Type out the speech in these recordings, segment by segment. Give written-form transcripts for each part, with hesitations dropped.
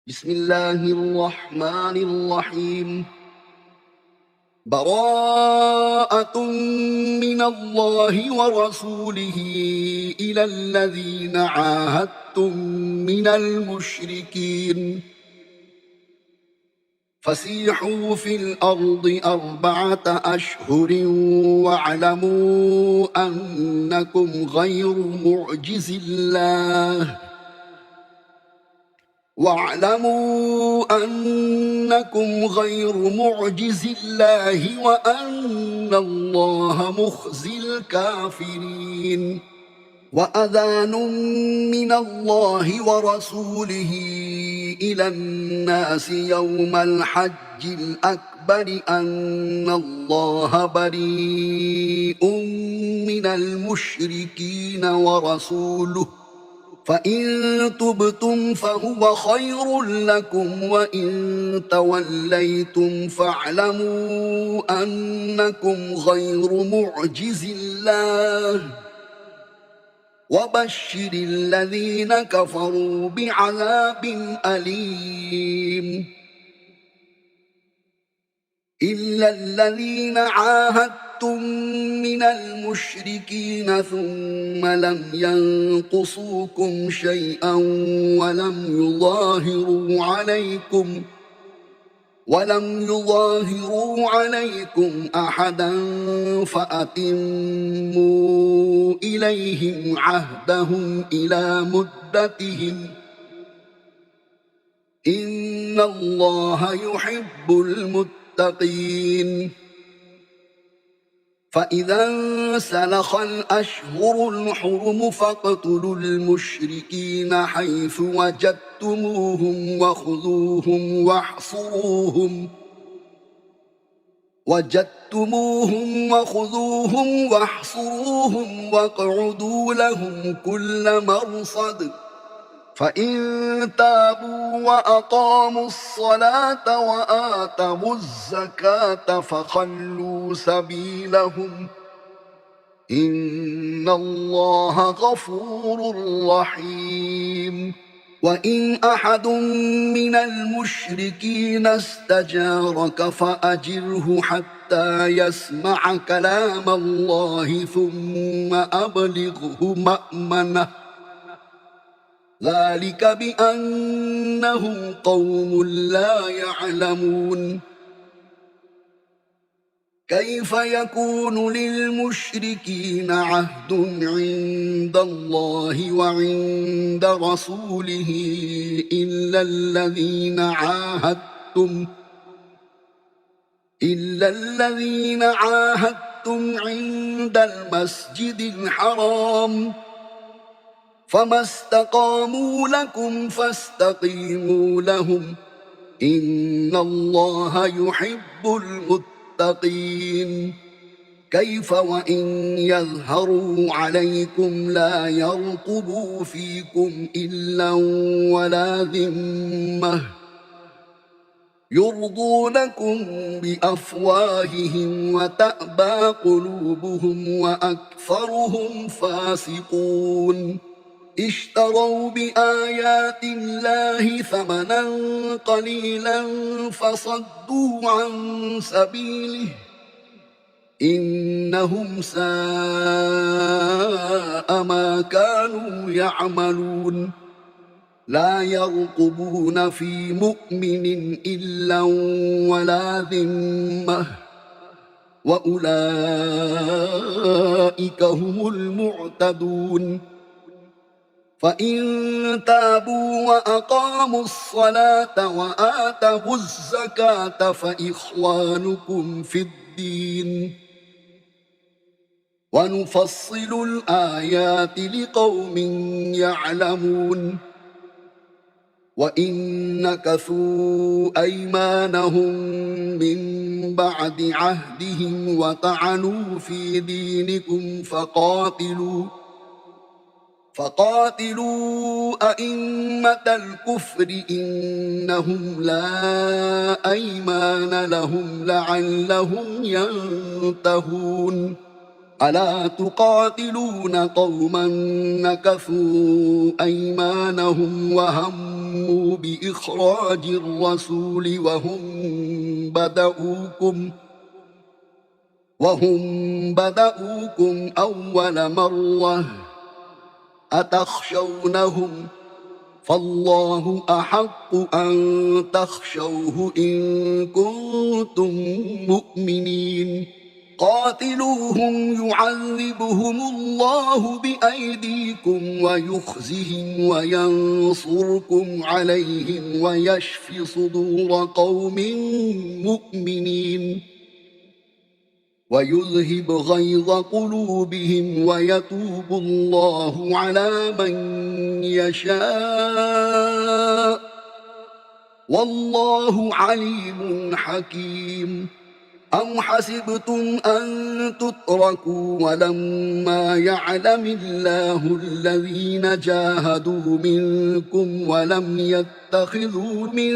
بسم الله الرحمن الرحيم. براءة من الله ورسوله إلى الذين عاهدتم من المشركين فسيحوا في الأرض 4 أشهر واعلموا أنكم غير معجز الله وأن الله مخزي الكافرين. وأذان من الله ورسوله إلى الناس يوم الحج الأكبر أن الله بريء من المشركين ورسوله فإن تبتم فهو خير لكم وإن توليتم فاعلموا أنكم غير معجز الله وبشر الذين كفروا بعذاب أليم. إلا الذين عاهدتم من المشركين ثم لم ينقصوكم شيئا ولم يظاهروا عليكم أحدا فأتموا إليهم عهدهم إلى مدتهم إن الله يحب المتقين. فإذا انسلخ الأشهر الحرم فاقتلوا المشركين حيث وجدتموهم وخذوهم واحصروهم واقعدوا لهم كل مرصد. فإن تابوا وأقاموا الصلاة وآتوا الزكاة فخلوا سبيلهم إن الله غفور رحيم. وإن أحد من المشركين استجارك فأجره حتى يسمع كلام الله ثم أبلغه مأمنه ذلك بأنهم قوم لا يعلمون. كيف يكون للمشركين عهد عند الله وعند رسوله إلا الذين عاهدتم عند المسجد الحرام فما استقاموا لكم فاستقيموا لهم إن الله يحب المتقين. كيف وإن يظهروا عليكم لا يرقبوا فيكم إلا ولا ذمة يرضونكم بأفواههم وتأبى قلوبهم وأكثرهم فاسقون. اشتروا بآيات الله ثمنا قليلا فصدوا عن سبيله إنهم ساء ما كانوا يعملون. لا يرقبون في مؤمن إلا ولا ذمة وأولئك هم المعتدون. فإن تابوا وأقاموا الصلاة وآتوا الزكاة فإخوانكم في الدين ونفصل الآيات لقوم يعلمون. وإن نكثوا أيمانهم من بعد عهدهم وطعنوا في دينكم فقاتلوا أئمة الكفر إنهم لا أيمان لهم لعلهم ينتهون. ألا تقاتلون قوما نكثوا أيمانهم وهموا بإخراج الرسول وهم بدؤوكم أول مرة أتخشونهم فالله أحق أن تخشوه إن كنتم مؤمنين قاتلوهم يعذبهم الله بأيديكم ويخزهم وينصركم عليهم ويشف صدور قوم مؤمنين ويذهب غيظ قلوبهم ويتوب الله على من يشاء والله عليم حكيم أم حسبتم أن تتركوا ولما يعلم الله الذين جاهدوا منكم ولم يتخذوا من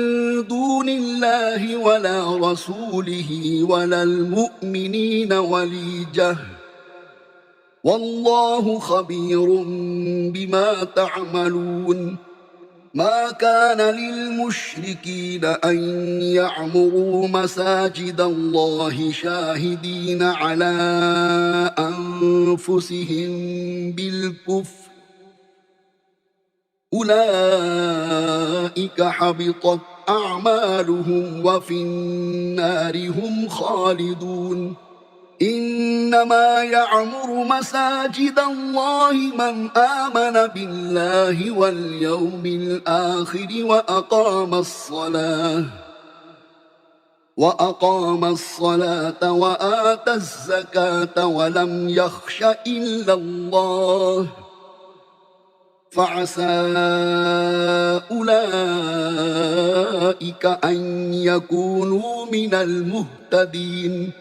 دون الله ولا رسوله ولا المؤمنين وليجة والله خبير بما تعملون ما كان للمشركين أن يعمروا مساجد الله شاهدين على أنفسهم بالكفر أولئك حبطت أعمالهم وفي النار هم خالدون إنما يعمر مساجد الله من آمن بالله واليوم الآخر وأقام الصلاة وآتى الزكاة ولم يخش إلا الله فعسى أولئك أن يكونوا من المهتدين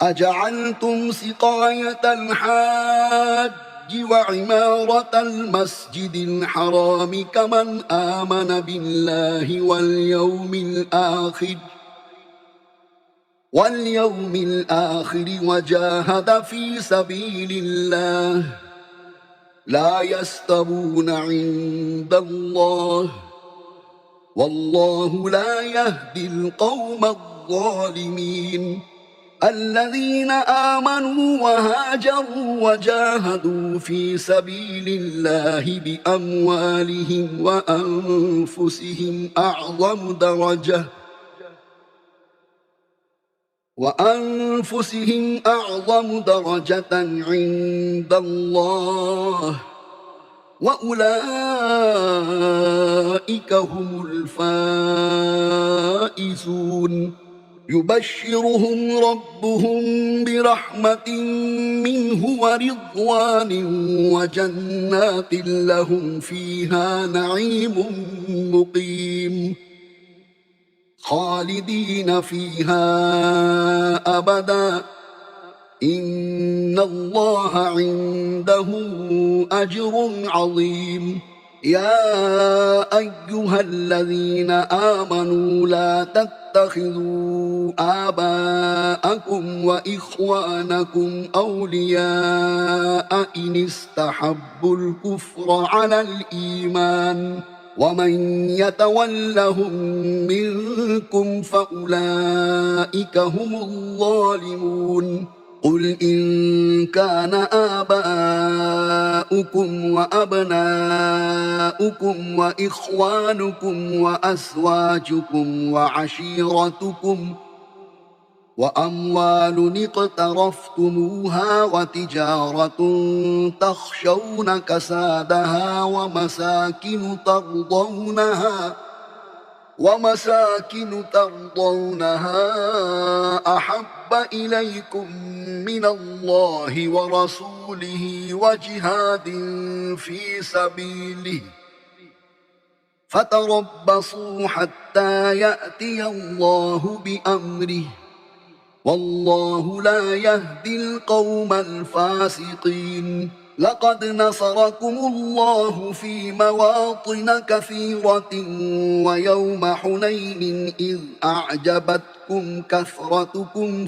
أجعلتم سقاية الحاج وعمارة المسجد الحرام كمن آمن بالله واليوم الآخر وجاهد في سبيل الله لا يستوون عند الله والله لا يهدي القوم الظالمين الذين آمنوا وهاجروا وجاهدوا في سبيل الله بأموالهم وأنفسهم أعظم درجة عند الله وأولئك هم الفائزون يبشرهم ربهم برحمة منه ورضوان وجنات لهم فيها نعيم مقيم خالدين فيها أبدا إن الله عنده أجر عظيم يا أيها الذين آمنوا لا تتخذوا آباءكم وإخوانكم أولياء إن استحبوا الكفر على الإيمان ومن يتولهم منكم فأولئك هم الظالمون قل إن كان آباؤكم وأبناؤكم وإخوانكم وأزواجكم وعشيرتكم وأموال اقترفتموها وتجارة تخشون كسادها ومساكن ترضونها أحب إليكم من الله ورسوله وجهاد في سبيله فتربصوا حتى يأتي الله بأمره والله لا يهدي القوم الفاسقين لقد نصركم الله في مواطن كثيرة ويوم حنين إذ أعجبتكم كثرتكم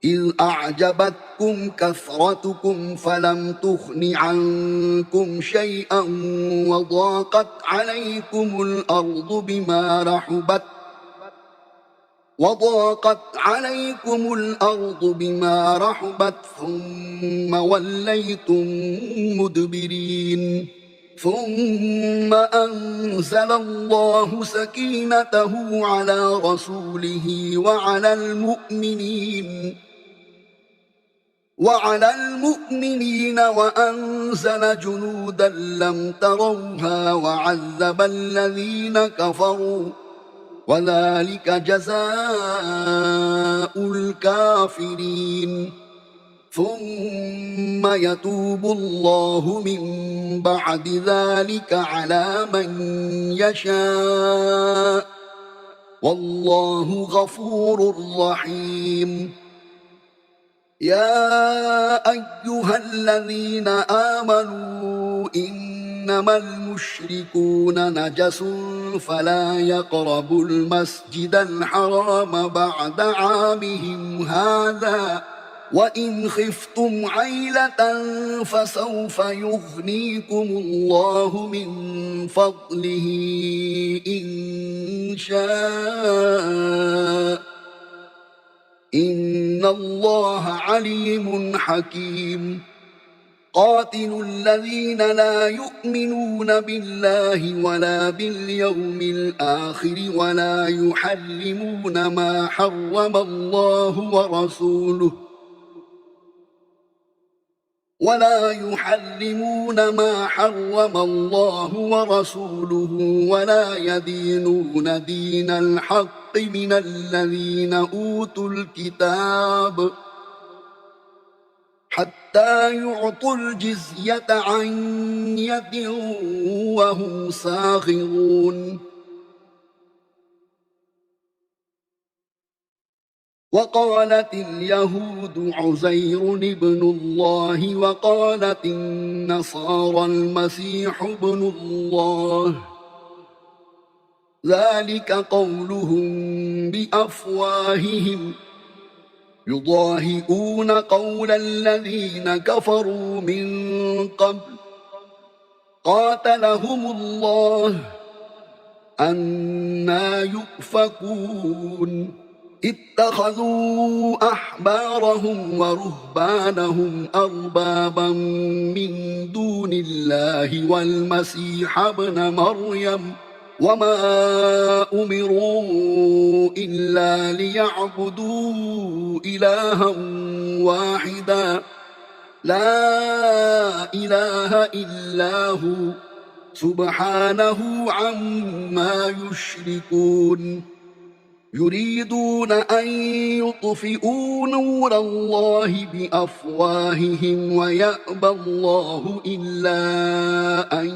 إذ أعجبتكم كثرتكم فلم تغن عنكم شيئا وضاقت عليكم الأرض بما رحبت ثم وليتم مدبرين ثم أنزل الله سكينته على رسوله وعلى المؤمنين وأنزل جنودا لم تروها وعذب الذين كفروا وذلك جزاء الكافرين ثم يتوب الله من بعد ذلك على من يشاء والله غفور رحيم يا أيها الذين آمنوا إنما المشركون نجس فلا يقربوا المسجد الحرام بعد عامهم هذا وإن خفتم عيلة فسوف يغنيكم الله من فضله إن شاء إن الله عليم حكيم قاتلوا الذين لا يؤمنون بالله ولا باليوم الآخر ولا يحرمون ما حرم الله ورسوله ولا يدينون دين الحق من الذين أوتوا الكتاب حتى يعطوا الجزية عن يد وهم صاغرون وقالت اليهود عزير ابن الله وقالت النصارى المسيح ابن الله ذلك قولهم بأفواههم يضاهئون قول الذين كفروا من قبل قاتلهم الله أنى يؤفكون اتخذوا أحبارهم ورهبانهم أربابا من دون الله والمسيح ابن مريم وما أمروا إلا ليعبدوا إلها واحدا لا إله إلا هو سبحانه عما يشركون يريدون أن يطفئوا نور الله بأفواههم ويأبى الله إلا أن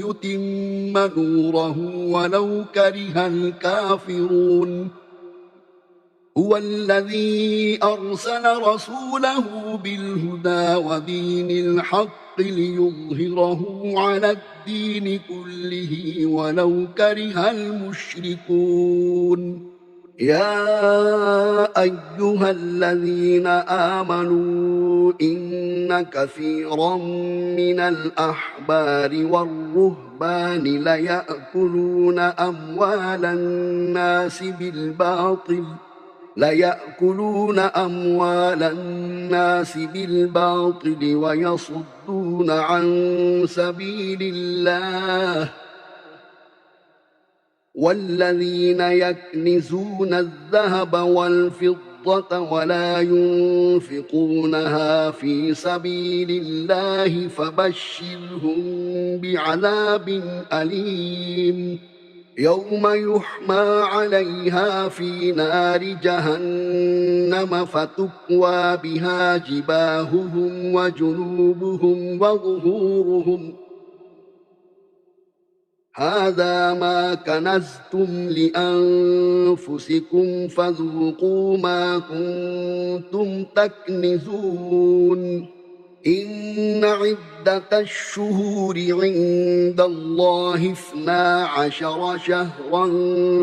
يتم نوره ولو كره الكافرون هو الذي أرسل رسوله بالهدى ودين الحق ليظهره على الدين كله ولو كره المشركون يا أيها الذين آمنوا إن كثيرا من الأحبار والرهبان ليأكلون أموال الناس بالباطل ويصدون عن سبيل الله والذين يكنزون الذهب والفضة ولا ينفقونها في سبيل الله فبشرهم بعذاب أليم يوم يحمى عليها في نار جهنم فتكوى بها جباههم وجنوبهم وظهورهم هذا ما كنزتم لأنفسكم فذوقوا ما كنتم تكنزون إن عدة الشهور عند الله 12 شهرا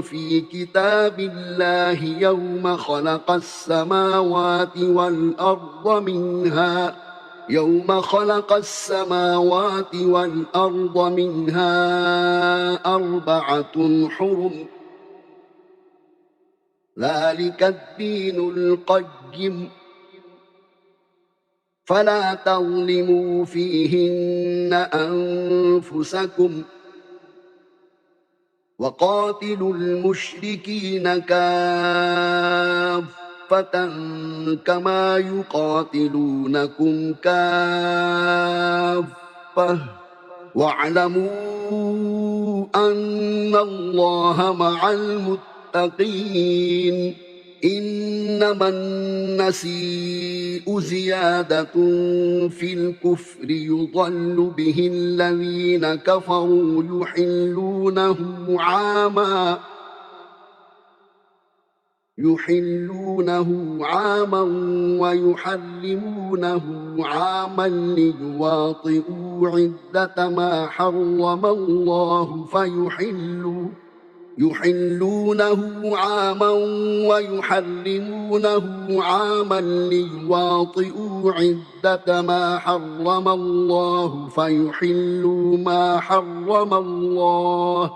في كتاب الله يوم خلق السماوات والأرض منها 4 حرم، ذلك الدين القيم، فلا تظلموا فيهن أنفسكم، وقاتلوا المشركين كافة كما يقاتلونكم كافة، واعلموا أن الله مع المتقين. إنما النسيء زيادة في الكفر يضل به الذين كفروا يحلونه عاما ويحرمونه عاما ليواطئوا عدة ما حرم الله يحلونه عاما ويحرمونه عاما ليواطئوا عدة ما حرم الله فيحلوا ما حرم الله.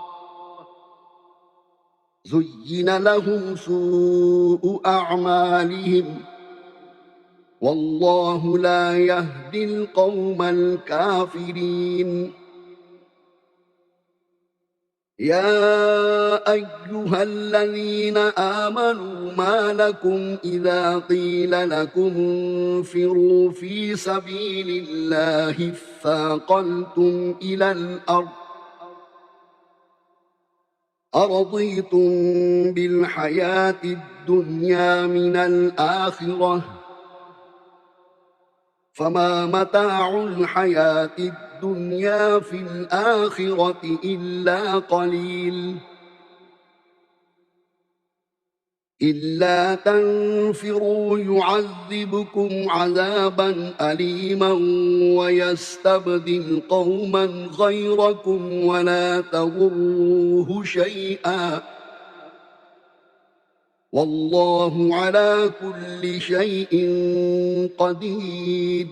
زين لهم سوء أعمالهم والله لا يهدي القوم الكافرين. يا أيها الذين آمنوا ما لكم إذا قيل لكم انفروا في سبيل الله اثاقلتم إلى الأرض أرضيتم بالحياة الدنيا من الآخرة فما متاع الحياة الدنيا في الآخرة إلا قليل. إلا تنفروا يعذبكم عذابا أليما ويستبدل قوما غيركم ولا تضروه شيئا والله على كل شيء قدير.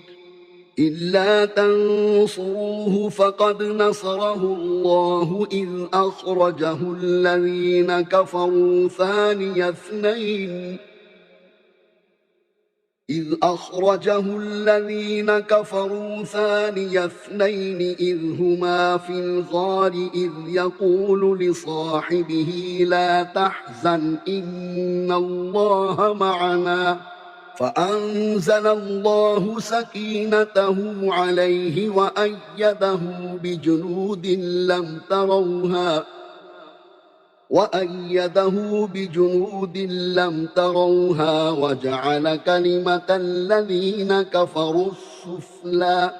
إلا تنصروه فقد نصره الله إذ أخرجه الذين كفروا ثاني اثنين إذ هما في الغار إذ يقول لصاحبه لا تحزن إن الله معنا فأنزل الله سكينته عليه وأيده بجنود لم تروها وجعل كلمة الذين كفروا السفلى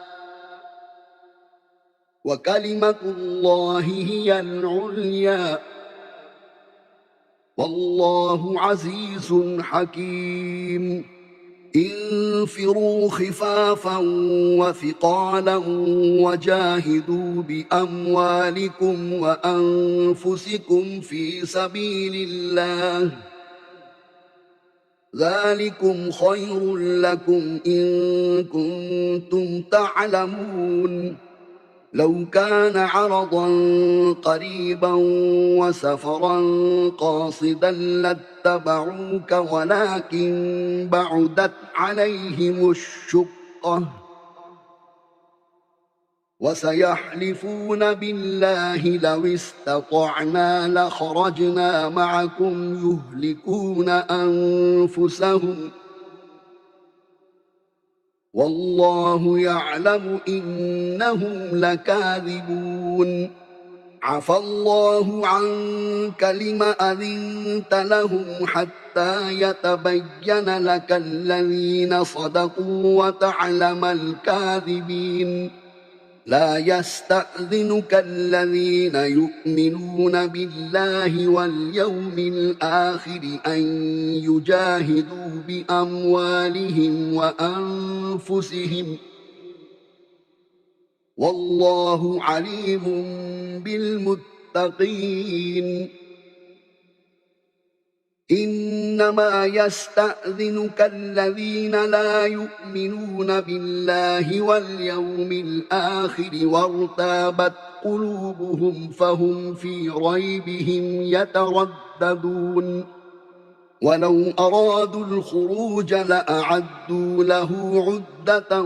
وكلمة الله هي العليا والله عزيز حكيم. انفروا خفافا وثقالا وجاهدوا بأموالكم وأنفسكم في سبيل الله ذلكم خير لكم إن كنتم تعلمون. لو كان عرضا قريبا وسفرا قاصدا لاتبعوك ولكن بعدت عليهم الشقة وسيحلفون بالله لو استطعنا لخرجنا معكم يهلكون أنفسهم والله يعلم إنهم لكاذبون. عفى الله عنك لم أذنت لهم حتى يتبين لك الذين صدقوا وتعلم الكاذبين. لا يستأذنك الذين يؤمنون بالله واليوم الآخر أن يجاهدوا بأموالهم وأنفسهم والله عليم بالمتقين. إنما يستأذنك الذين لا يؤمنون بالله واليوم الآخر وارتابت قلوبهم فهم في ريبهم يترددون. ولو أرادوا الخروج لأعدوا له عدة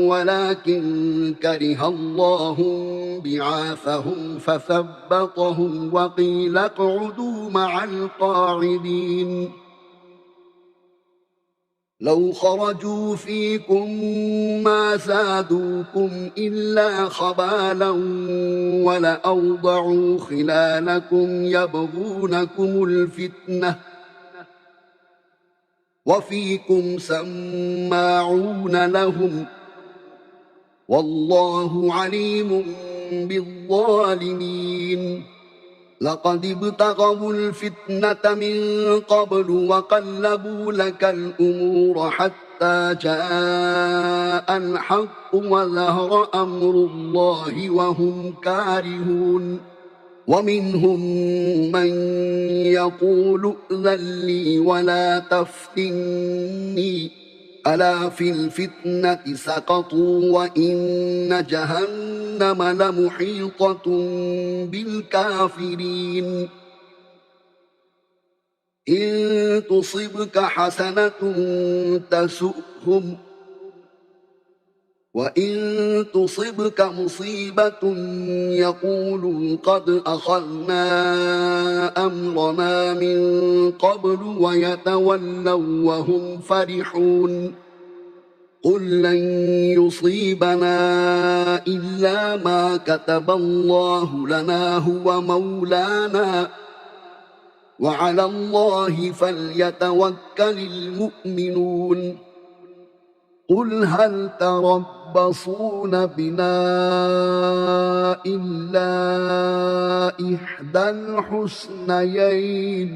ولكن كره الله بعاثهم فثبطهم وقيل اقعدوا مع القاعدين. لو خرجوا فيكم ما زادوكم إلا خبالا ولأوضعوا خلالكم يبغونكم الفتنة وفيكم سماعون لهم والله عليم بالظالمين. لقد ابتغوا الفتنة من قبل وقلبوا لك الأمور حتى جاء الحق وظهر أمر الله وهم كارهون. ومنهم من يقول ائذن لي ولا تفتني ألا في الفتنة سقطوا وإن جهنم لمحيطة بالكافرين. إن تصبك حسنة تسؤهم وإن تصبك مصيبة يقولوا قد أخذنا أمرنا من قبل ويتولوا وهم فرحون. قل لن يصيبنا إلا ما كتب الله لنا هو مولانا وعلى الله فليتوكل المؤمنون. قل هل تربصون بنا إلا إحدى الحسنيين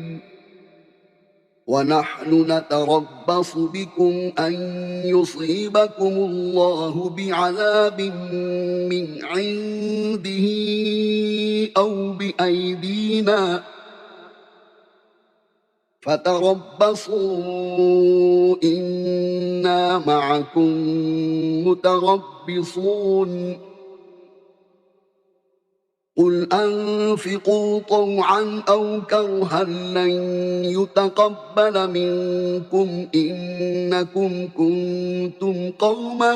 ونحن نتربص بكم أن يصيبكم الله بعذاب من عنده أو بأيدينا فتربصوا إنا معكم متربصون. قل أنفقوا طوعا أو كرها لن يتقبل منكم إنكم كنتم قوما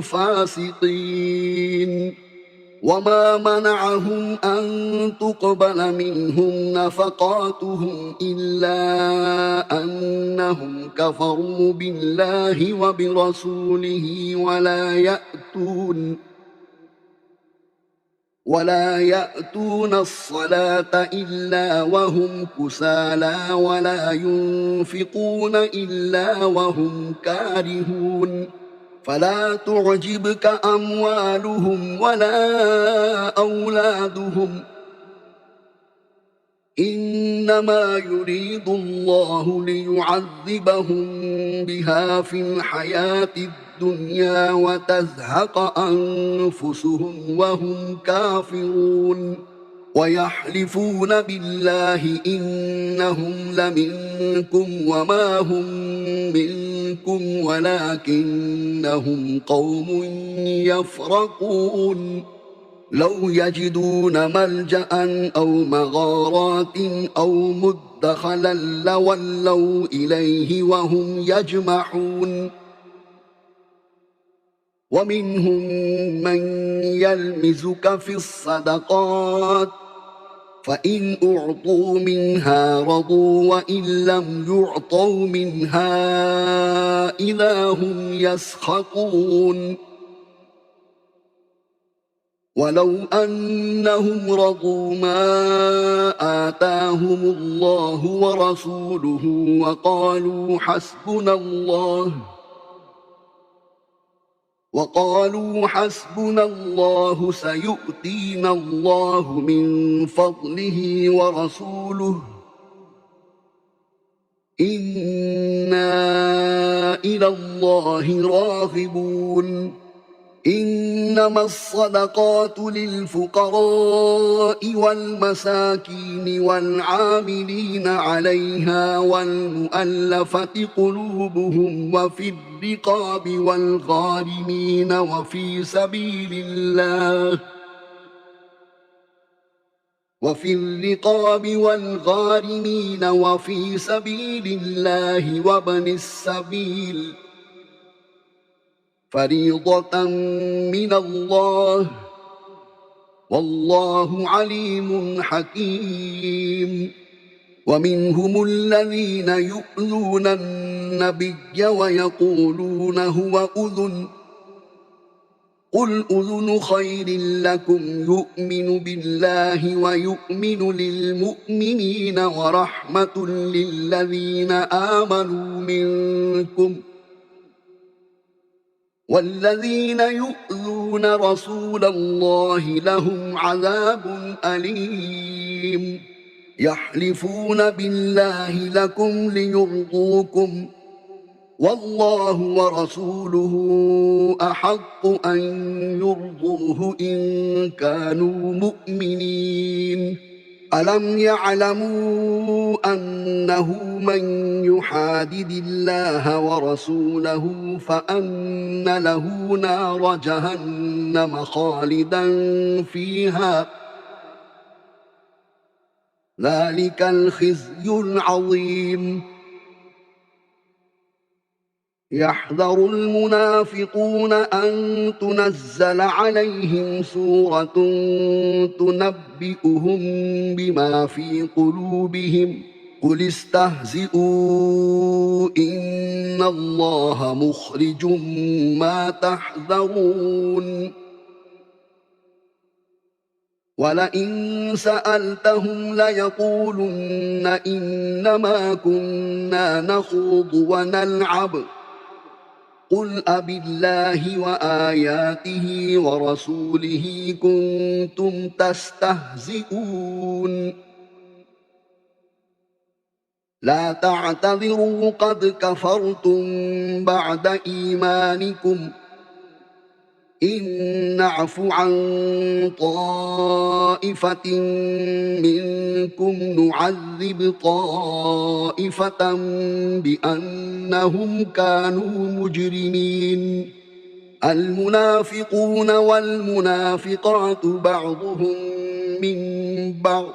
فاسقين. وما منعهم أن تقبل منهم نفقاتهم إلا أنهم كفروا بالله وبرسوله ولا يأتون الصلاة إلا وهم كسالى ولا ينفقون إلا وهم كارهون. فلا تعجبك أموالهم ولا أولادهم إنما يريد الله ليعذبهم بها في الحياة الدنيا وتزهق أنفسهم وهم كافرون. ويحلفون بالله إنهم لمنكم وما هم منكم ولكنهم قوم يفرقون. لو يجدون ملجأ أو مغارات أو مدخلا لولوا إليه وهم يجمحون. ومنهم من يلمزك في الصدقات فإن أعطوا منها رضوا وإن لم يعطوا منها إذا هم يسخطون. ولو أنهم رضوا ما آتاهم الله ورسوله وقالوا حسبنا الله سيؤتينا الله من فضله ورسوله إنا إلى الله راغبون. إن إنما الصدقات للفقراء والمساكين والعاملين عليها والمؤلفة قلوبهم وفي الرقاب والغارمين وفي سبيل الله وابن السبيل فريضة من الله والله عليم حكيم. ومنهم الذين يؤذون النبي ويقولون هو أذن قل أذن خير لكم يؤمن بالله ويؤمن للمؤمنين ورحمة للذين آمنوا منكم والذين يؤذون رسول الله لهم عذاب أليم. يحلفون بالله لكم ليرضوكم والله ورسوله أحق أن يرضوه إن كانوا مؤمنين. ألم يعلموا أنه من يحادد الله ورسوله فأن له نار جهنم خالدا فيها ذلك الخزي العظيم. يحذر المنافقون أن تنزل عليهم سورة تنبئهم بما في قلوبهم قل استهزئوا إن الله مخرج ما تحذرون. ولئن سألتهم ليقولن إنما كنا نخوض ونلعب قل أبالله وآياته ورسوله كنتم تستهزئون. لا تعتذروا قد كفرتم بعد إيمانكم إن نعف عن طائفة منكم نعذب طائفة بأنهم كانوا مجرمين. المنافقون والمنافقات بعضهم من بعض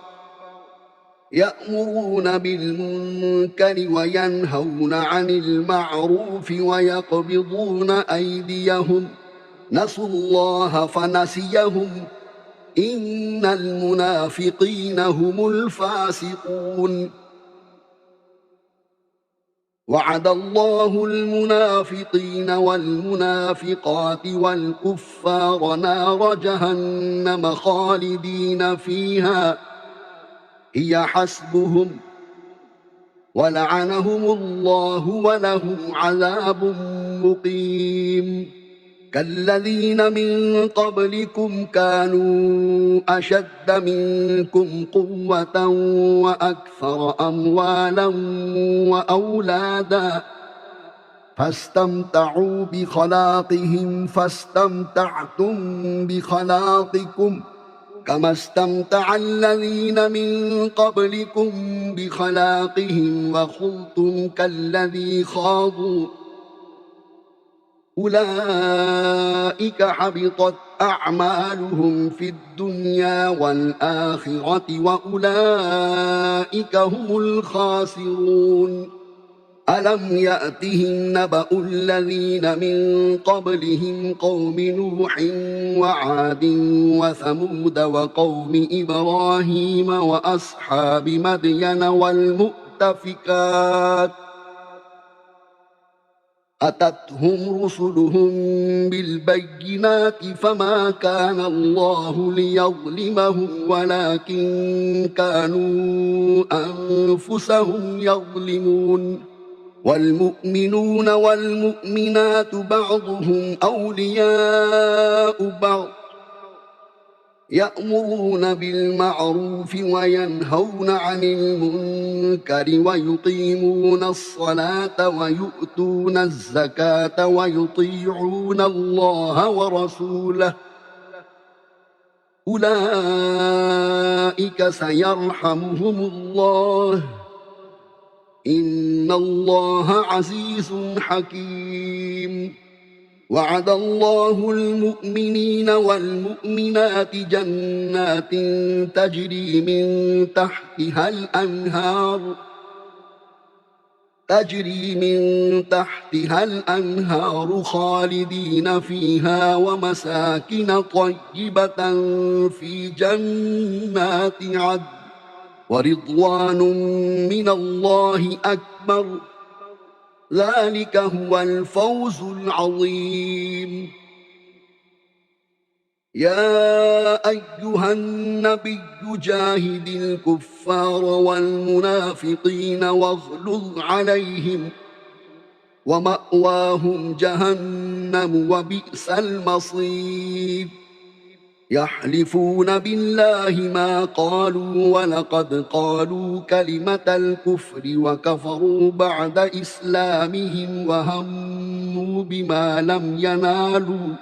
يأمرون بالمنكر وينهون عن المعروف ويقبضون أيديهم نسوا الله فنسيهم إن المنافقين هم الفاسقون. وعد الله المنافقين والمنافقات والكفار نار جهنم خالدين فيها هي حسبهم ولعنهم الله ولهم عذاب مقيم. كالذين من قبلكم كانوا أشد منكم قوة وأكثر أموالا وأولادا فاستمتعوا بخلاقهم فاستمتعتم بخلاقكم كما استمتع الذين من قبلكم بخلاقهم وخضتم كالذي خاضوا أولئك حبطت أعمالهم في الدنيا والآخرة وأولئك هم الخاسرون. ألم يأتهم نبأ الذين من قبلهم قوم نوح وعاد وثمود وقوم إبراهيم وأصحاب مدين والمؤتفكات أتتهم رسلهم بالبينات فما كان الله ليظلمهم ولكن كانوا أنفسهم يظلمون. والمؤمنون والمؤمنات بعضهم أولياء بعض يأمرون بالمعروف وينهون عن المنكر ويقيمون الصلاة ويؤتون الزكاة ويطيعون الله ورسوله أولئك سيرحمهم الله إن الله عزيز حكيم. وعد الله المؤمنين والمؤمنات جنات تجري من تحتها الأنهار خالدين فيها ومساكن طيبة في جنات عدن ورضوان من الله أكبر ذلك هو الفوز العظيم. يا أيها النبي جاهد الكفار والمنافقين واغلظ عليهم ومأواهم جهنم وبئس المصير. يحلفون بالله ما قالوا ولقد قالوا كلمة الكفر وكفروا بعد إسلامهم وهموا بما لم ينالوا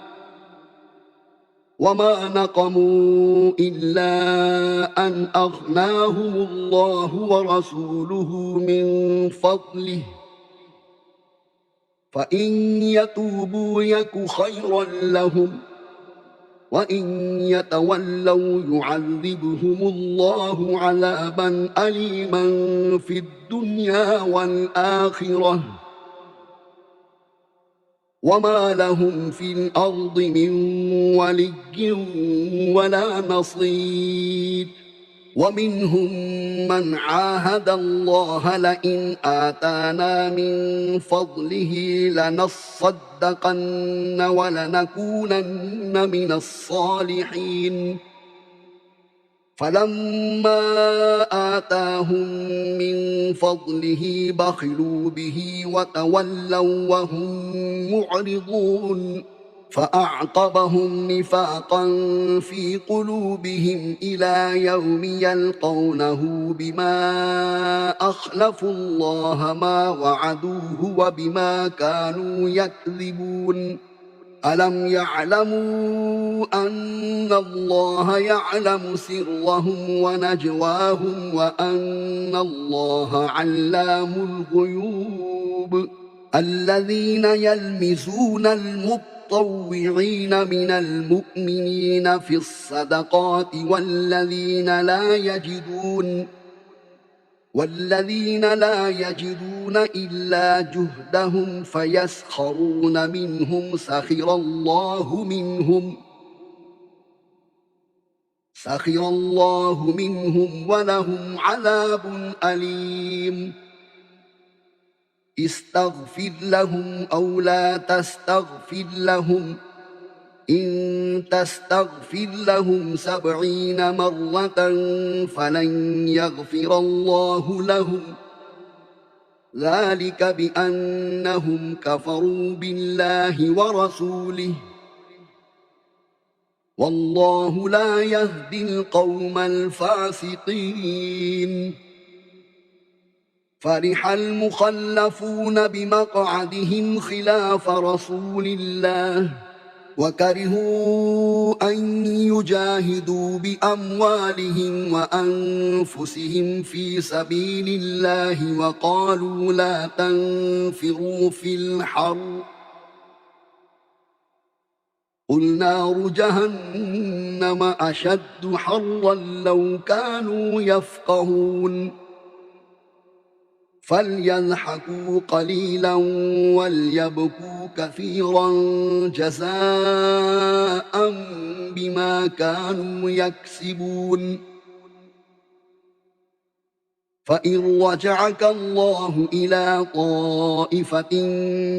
وما نقموا إلا أن أغناهم الله ورسوله من فضله فإن يتوبوا يك خيرا لهم وإن يتولوا يعذبهم الله عذابا أليما في الدنيا والآخرة وما لهم في الأرض من ولي ولا نصير. ومنهم من عاهد الله لئن آتانا من فضله لنصدقن ولنكونن من الصالحين فلما آتاهم من فضله بخلوا به وتولوا وهم معرضون فأعقبهم نفاقا في قلوبهم إلى يوم يلقونه بما أخلفوا الله ما وعدوه وبما كانوا يكذبون. ألم يعلموا أن الله يعلم سرهم ونجواهم وأن الله علام الغيوب. الذين يلمزون المطوعين من المؤمنين في الصدقات والذين لا يجدون إلا جهدهم فيسخرون منهم سخر الله منهم ولهم عذاب أليم. استغفر لهم أو لا تستغفر لهم إن تستغفر لهم 70 مرة فلن يغفر الله لهم ذلك بأنهم كفروا بالله ورسوله والله لا يهدي القوم الفاسقين. فرح المخلفون بمقعدهم خلاف رسول الله وكرهوا أن يجاهدوا بأموالهم وأنفسهم في سبيل الله وقالوا لا تنفروا في الحر قل نار جهنم أشد حرا لو كانوا يفقهون. فليضحكوا قليلا وليبكوا كثيرا جزاء بما كانوا يكسبون. فإن رجعك الله إلى طائفة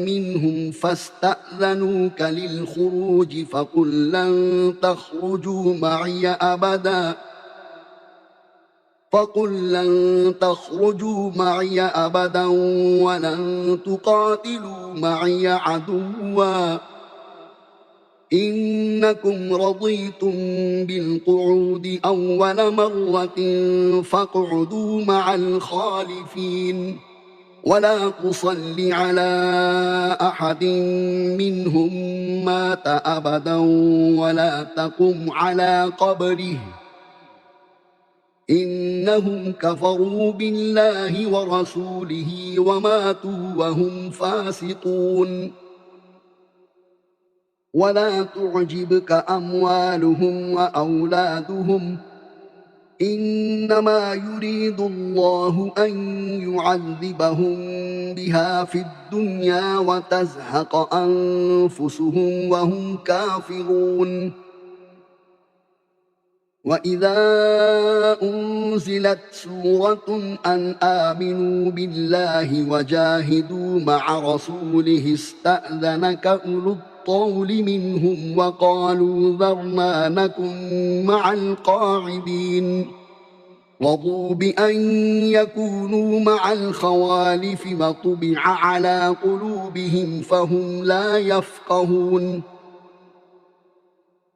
منهم فاستأذنوك للخروج فقل لن تخرجوا معي أبدا ولن تقاتلوا معي عدوا إنكم رضيتم بالقعود أول مرة فاقعدوا مع الخالفين. ولا تصل على أحد منهم مات أبدا ولا تقم على قبره إنهم كفروا بالله ورسوله وماتوا وهم فاسقون ولا تعجبك أموالهم وأولادهم إنما يريد الله أن يعذبهم بها في الدنيا وتزهق أنفسهم وهم كافرون وإذا أنزلت سورة أن آمنوا بالله وجاهدوا مع رسوله استأذنك أولو الطول منهم وقالوا ذرنا نكن مع القاعدين رضوا بأن يكونوا مع الخوالف وطبع على قلوبهم فهم لا يفقهون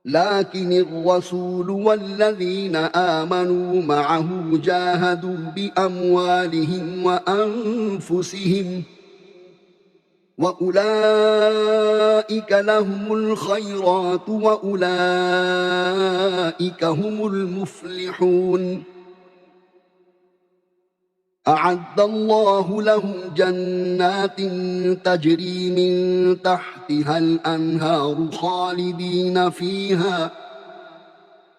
لكن الرسول والذين آمنوا معه جاهدوا بأموالهم وأنفسهم وأولئك لهم الخيرات وأولئك هم المفلحون أعد الله لهم جنات تجري من تحتها الأنهار خالدين فيها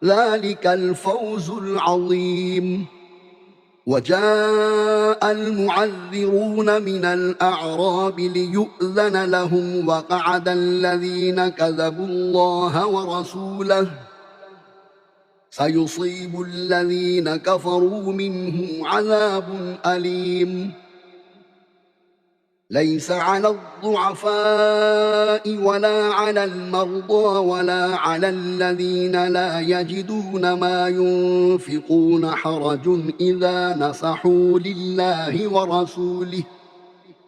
ذلك الفوز العظيم وجاء المعذرون من الأعراب ليؤذن لهم وقعد الذين كذبوا الله ورسوله سيصيب الذين كفروا منهم عذاب أليم ليس على الضعفاء ولا على المرضى ولا على الذين لا يجدون ما ينفقون حرج إذا نصحوا لله ورسوله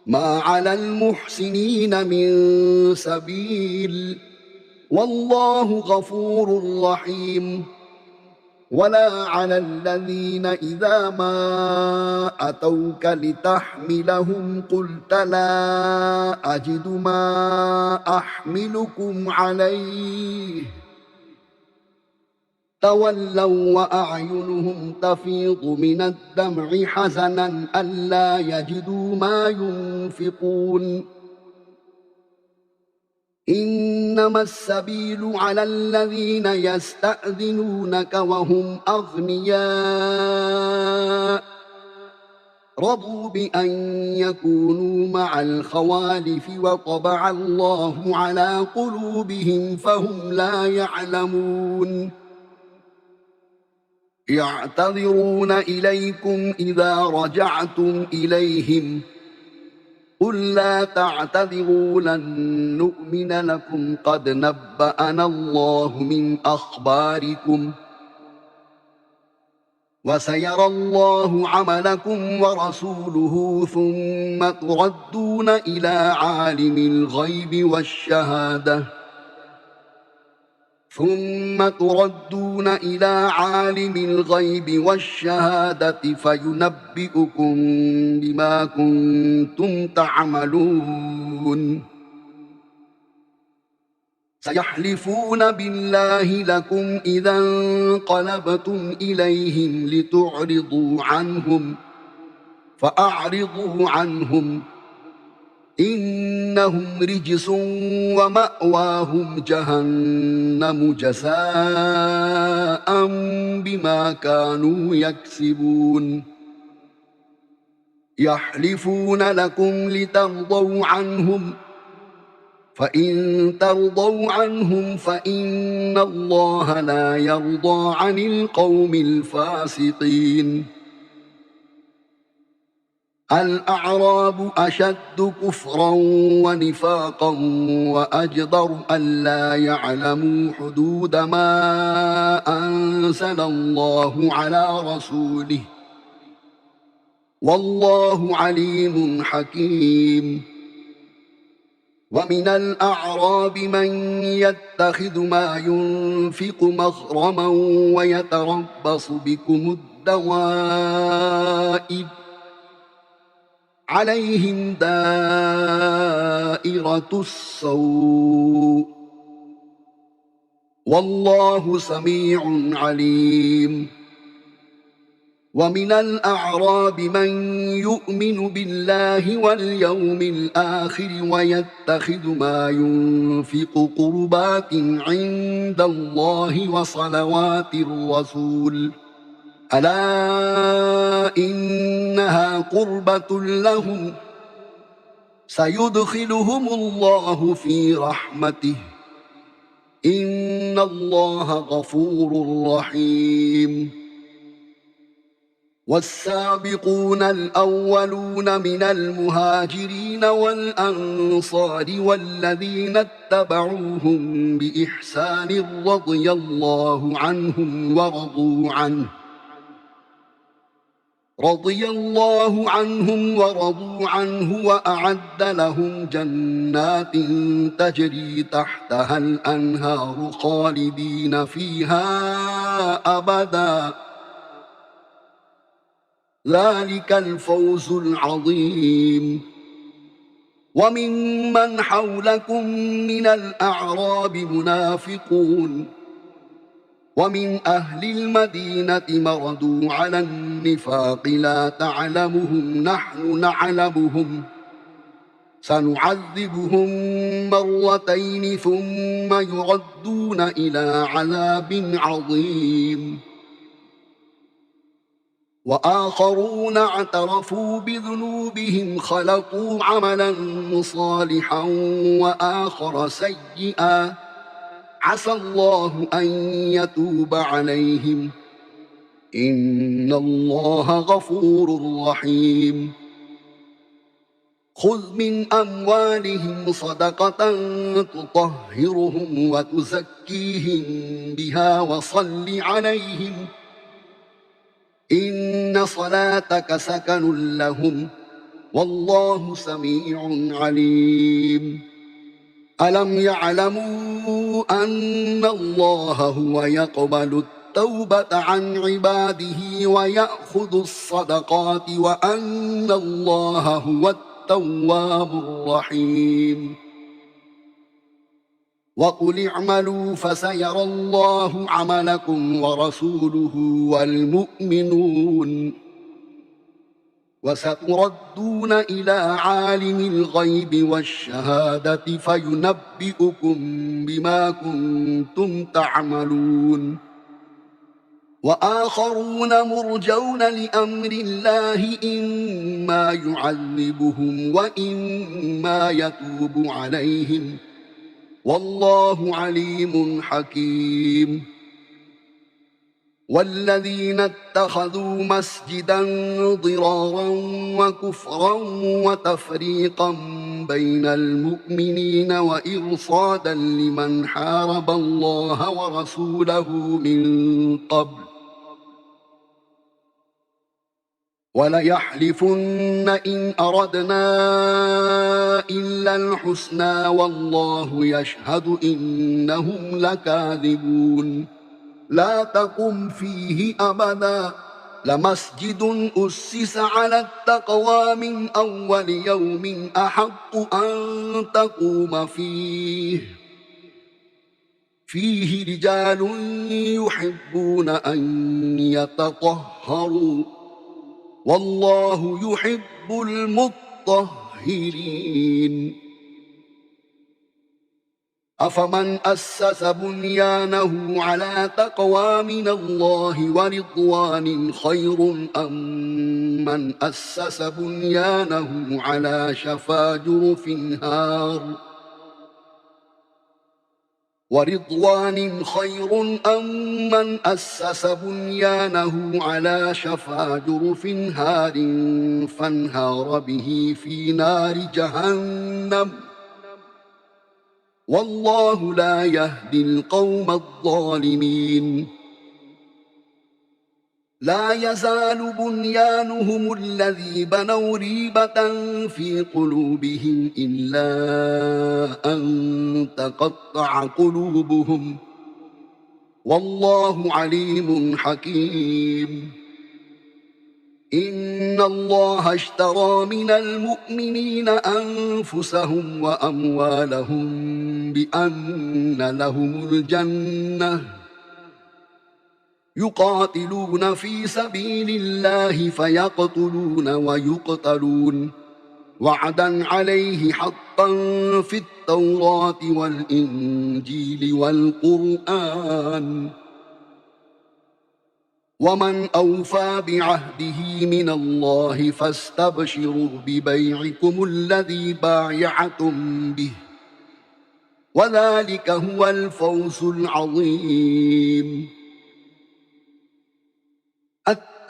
ما على المحسنين من سبيل والله غفور رحيم ولا على الذين إذا ما أتوك لتحملهم قلت لا أجد ما أحملكم عليه تولوا وأعينهم تفيض من الدمع حزنا ألا يجدوا ما ينفقون إنما السبيل على الذين يستأذنونك وهم أغنياء رضوا بأن يكونوا مع الخوالف وطبع الله على قلوبهم فهم لا يعلمون يعتذرون إليكم إذا رجعتم إليهم قل لا تعتذروا لن نؤمن لكم قد نبأنا الله من أخباركم وسيرى الله عملكم ورسوله ثم تردون إلى عالم الغيب والشهادة فينبئكم بما كنتم تعملون سيحلفون بالله لكم إذا انقلبتم إليهم لتعرضوا عنهم فأعرضوا عنهم إنهم رجس ومأواهم جهنم جزاء بما كانوا يكسبون يحلفون لكم لترضوا عنهم فإن ترضوا عنهم فإن الله لا يرضى عن القوم الفاسقين الأعراب أشد كفرا ونفاقا وأجدر ألا يعلموا حدود ما أنزل الله على رسوله والله عليم حكيم ومن الأعراب من يتخذ ما ينفق مغرما ويتربص بكم الدوائر عليهم دائرة السوء والله سميع عليم. ومن الأعراب من يؤمن بالله واليوم الآخر ويتخذ ما ينفق قربات عند الله وصلوات الرسول ألا إنها قربة لهم سيدخلهم الله في رحمته إن الله غفور رحيم. والسابقون الأولون من المهاجرين والأنصار والذين اتبعوهم بإحسان رضي الله عنهم ورضوا عنه وأعد لهم جنات تجري تحتها الأنهار خالدين فيها أبدا ذلك الفوز العظيم. وممن حولكم من الأعراب منافقون ومن أهل المدينة مردوا على النفاق لا تعلمهم نحن نعلمهم سنعذبهم مرتين ثم يردون إلى عذاب عظيم. وآخرون اعترفوا بذنوبهم خلقوا عملا صالحا وآخر سيئا عسى الله أن يتوب عليهم إن الله غفور رحيم. خذ من أموالهم صدقة تطهرهم وتزكيهم بها وصل عليهم إن صلاتك سكن لهم والله سميع عليم. ألم يعلموا أن الله هو يقبل التوبة عن عباده ويأخذ الصدقات وأن الله هو التواب الرحيم. وقل اعملوا فسيرى الله عملكم ورسوله والمؤمنون وستردون إلى عالم الغيب والشهادة فينبئكم بما كنتم تعملون. وآخرون مرجون لأمر الله إما يعذبهم وإما يتوب عليهم والله عليم حكيم. والذين اتخذوا مسجدا ضرارا وكفرا وتفريقا بين المؤمنين وإرصادا لمن حارب الله ورسوله من قبل وليحلفن إن أردنا إلا الحسنى والله يشهد إنهم لكاذبون. لا تقم فيه أبدا لمسجد أسس على التقوى من أول يوم أحق أن تقوم فيه رجال يحبون أن يتطهروا والله يحب المطهرين. أفمن أسس بنيانه على تقوى من الله ورضوان خير أم من أسس بنيانه على شفا جرف هار ورضوان خير أم من أسس بنيانه على شفا جرف هار فانهار به في نار جهنم والله لا يهدي القوم الظالمين. لا يزال بنيانهم الذي بنوا ريبة في قلوبهم إلا أن تقطع قلوبهم والله عليم حكيم. إن الله اشترى من المؤمنين أنفسهم وأموالهم بأن لهم الجنة يقاتلون في سبيل الله فيقتلون ويقتلون وعدا عليه حقا في التوراة والإنجيل والقرآن ومن أوفى بعهده من الله فاستبشروا ببيعكم الذي بايعتم به وذلك هو الفوز العظيم.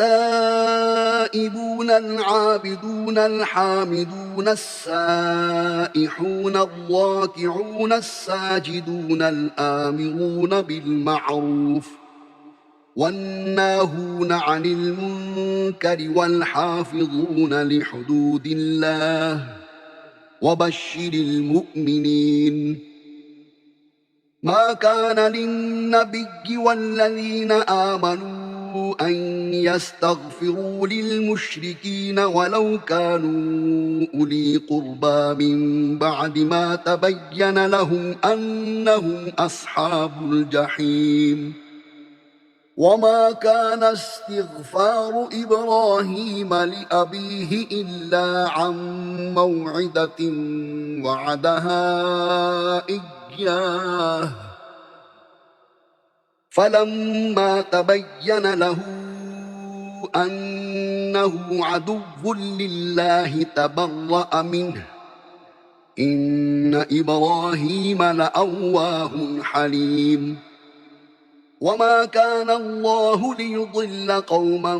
التائبون العابدون الحامدون السائحون الراكعون الساجدون الآمرون بالمعروف والناهون عن المنكر والحافظون لحدود الله وبشر المؤمنين. ما كان للنبي والذين آمنوا أن يستغفروا للمشركين ولو كانوا أولي قربى من بعد ما تبين لهم أنهم أصحاب الجحيم. وما كان استغفار إبراهيم لأبيه إلا عن موعدة وعدها إياه فلما تبين له أنه عدو لله تبرأ منه إن إبراهيم لأواه حليم. وما كان الله ليضل قوما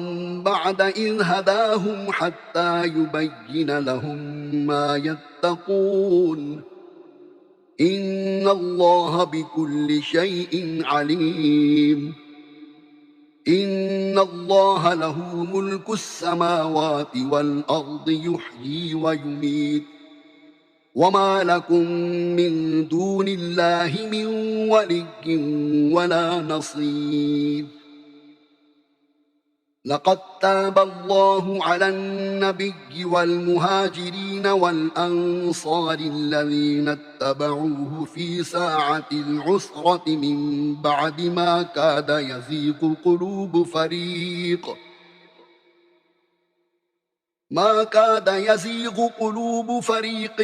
بعد إذ هداهم حتى يبين لهم ما يتقون إن الله بكل شيء عليم. إن الله له ملك السماوات والأرض يحيي ويميت وما لكم من دون الله من ولي ولا نصير. لقد تاب الله على النبي والمهاجرين والأنصار الذين اتبعوه في ساعة العسرة من بعد ما كاد يزيغ قلوب فريق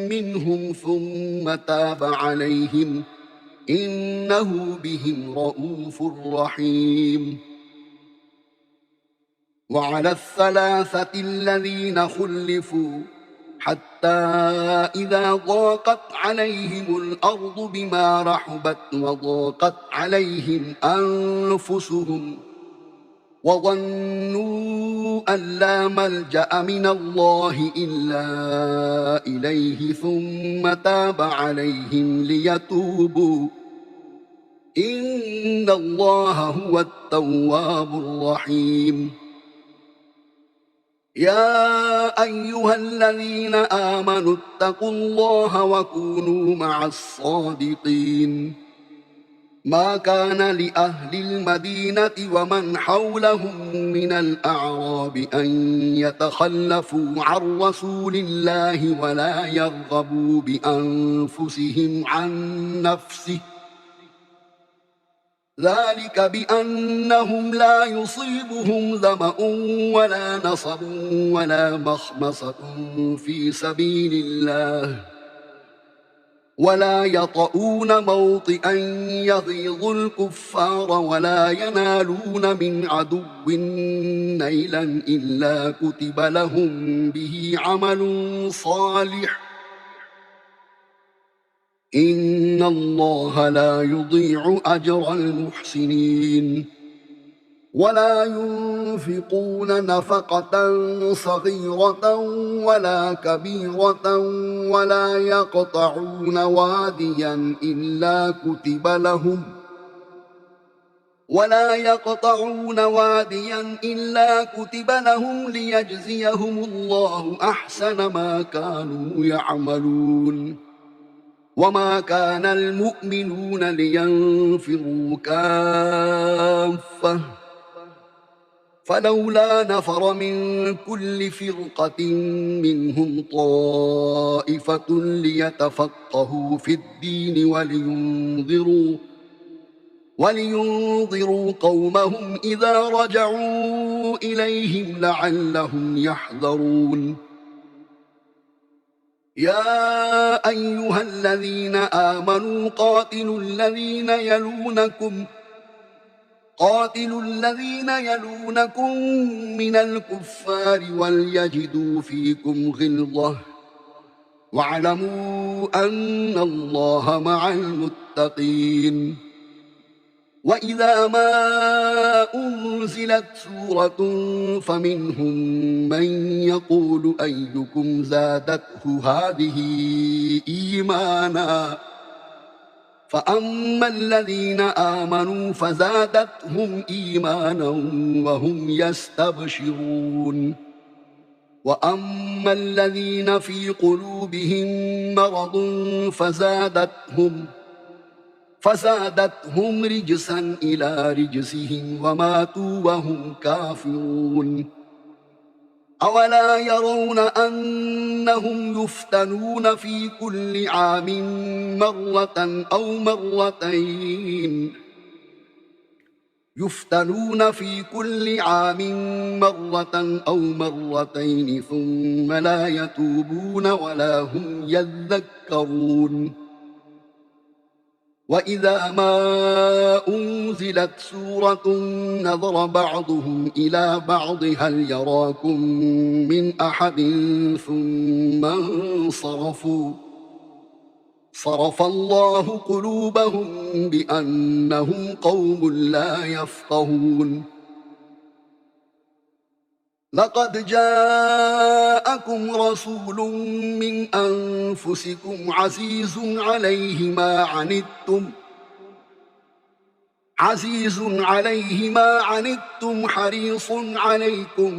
منهم ثم تاب عليهم إنه بهم رءوف رحيم. وعلى الثلاثة الذين خلفوا حتى إذا ضاقت عليهم الأرض بما رحبت وضاقت عليهم أنفسهم وظنوا أن لا ملجأ من الله إلا إليه ثم تاب عليهم ليتوبوا إن الله هو التواب الرحيم. يا أيها الذين آمنوا اتقوا الله وكونوا مع الصادقين. ما كان لأهل المدينة ومن حولهم من الأعراب أن يتخلفوا عن رسول الله ولا يرغبوا بأنفسهم عن نفسه ذلك بأنهم لا يصيبهم ظمأ ولا نصب ولا مخمصة في سبيل الله ولا يطؤون موطئا يغيظ الكفار ولا ينالون من عدو نيلا إلا كتب لهم به عمل صالح إن الله لا يضيع أجر المحسنين. ولا ينفقون نفقة صغيرة ولا كبيرة ولا يقطعون واديا إلا كتب لهم ليجزيهم الله أحسن ما كانوا يعملون. وما كان المؤمنون لينفروا كافة فلولا نفر من كل فرقة منهم طائفة ليتفقهوا في الدين ولينذروا قومهم إذا رجعوا إليهم لعلهم يحذرون. يا أيها الذين آمنوا قاتلوا الذين يلونكم من الكفار وليجدوا فيكم غلظة واعلموا أن الله مع المتقين. وإذا ما أنزلت سورة فمنهم من يقول أيكم زادته هذه إيمانا فأما الذين آمنوا فزادتهم إيمانا وهم يستبشرون. وأما الذين في قلوبهم مرض فزادتهم رجسا إلى رجسهم وماتوا وهم كافرون. أولا يرون أنهم يفتنون في كل عام مرة أو مرتين ثم لا يتوبون ولا هم يذكرون. وإذا ما أنزلت سورة نظر بعضهم إلى بعض هل يراكم من أحد ثم صرف الله قلوبهم بأنهم قوم لا يفقهون. لقد جاءكم رسول من أنفسكم عزيز عليه ما عنتم حريص عليكم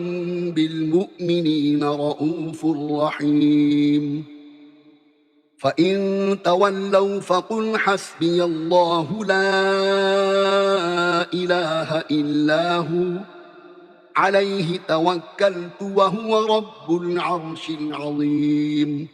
بالمؤمنين رؤوف رحيم. فإن تولوا فقل حسبي الله لا إله إلا هو عليه توكلت وهو رب العرش العظيم.